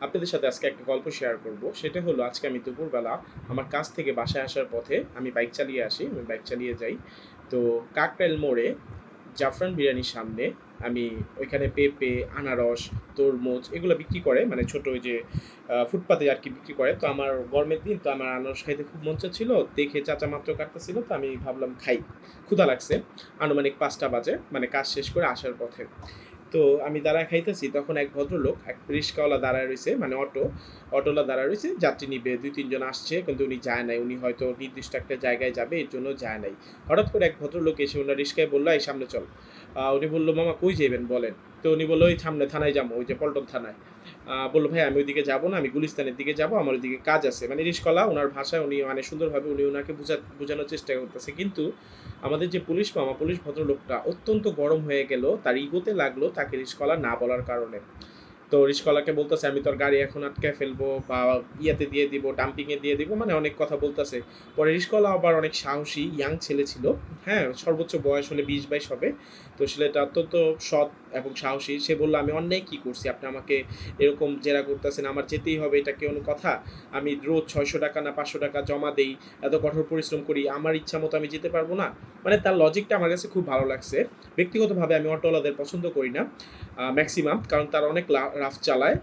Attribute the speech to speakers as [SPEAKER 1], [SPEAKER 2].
[SPEAKER 1] আপনাদের সাথে আজকে একটা গল্প শেয়ার করব। সেটা হলো আজকে আমি দুপুরবেলা আমার কাজ থেকে বাসায় আসার পথে আমি বাইক চালিয়ে আসি। আমি বাইক চালিয়ে যাই। তো কাকরাইল মোড়ে জাফরান বিরিয়ানির সামনে আমি ওইখানে পেঁপে, আনারস, তরমুজ এগুলো বিক্রি করে মানে ছোট ওই যে ফুটপাতে আরকি বিক্রি করে। তো আমার গরমের দিন তো আমার আনারস খাইতে খুব মন চাচ্ছিল। দেখে চাচা মাত্র কাটতেছিল তো আমি ভাবলাম খাই। ক্ষুধা লাগছে। আনুমানিক ৫টা বাজে মানে কাজ শেষ করে আসার পথে। তো আমি দাঁড়ায় খাইতেছি তখন এক ভদ্রলোক এক রিক্শাওয়ালা দাঁড়ায় রইছে মানে অটোওয়ালা দাঁড়ায় রইছে যাত্রী নিবে ২-৩ জন আসছে কিন্তু উনি যায় নাই। উনি হয়তো নির্দিষ্ট একটা জায়গায় যাবে এর জন্য যায় নাই। হঠাৎ করে এক ভদ্রলোক এসে উনার রিক্সায় বলল, "এই সামনে চল।" উনি বলল, "মামা কই যাইবেন বলেন?" তো উনি বলল, "ওই সামনে থানায় যাবো, ওই যে পল্টন থানায়।" বলল, "ভাই আমি ওইদিকে যাবো না, আমি গুলিস্তানের দিকে যাবো, আমার ওইদিকে কাজ আছে।" মানে রিক্শাওয়ালা উনার ভাষায় উনি মানে সুন্দরভাবে উনি উনাকে বুঝানোর চেষ্টা করতেছে। কিন্তু আমাদের যে পুলিশ মামা, পুলিশ ভদ্রলোকটা অত্যন্ত গরম হয়ে গেল। তার ইগোতে লাগলো তাকে রিক্শাওয়ালা না বলার কারণে। তো রিক্শাওয়ালাকে বলতেছে, "আমি তোর গাড়ি এখন আটকায় ফেলবো বা ইয়েতে দিয়ে দিব, ডাম্পিং এ দিয়ে দিব।" মানে অনেক কথা বলতেছে। পরে রিক্শাওয়ালা আবার অনেক সাহসী ইয়াং ছেলে ছিল। হ্যাঁ? সর্বোচ্চ বয়স হলে ২০-২২ হবে। তো ছেলেটা অত্যন্ত সৎ এবং সাহসী। সে বলল, "আমি অন্যায় কি করছি? আপনি আমাকে এরকম জেরা করতেছেন। আমার যেতেই হবে এটা কি কোনো কথা? আমি রোজ ৳৬০০ না ৳৫০০ জমা দেই। এত কঠোর পরিশ্রম করি। আমার ইচ্ছা মতো আমি যেতে পারবো না?" মানে তার লজিকটা আমার কাছে খুব ভালো লাগছে। ব্যক্তিগতভাবে আমি অটোওয়ালাদের পছন্দ করি না ম্যাক্সিমাম কারণ তারা অনেক রাফ চালায়।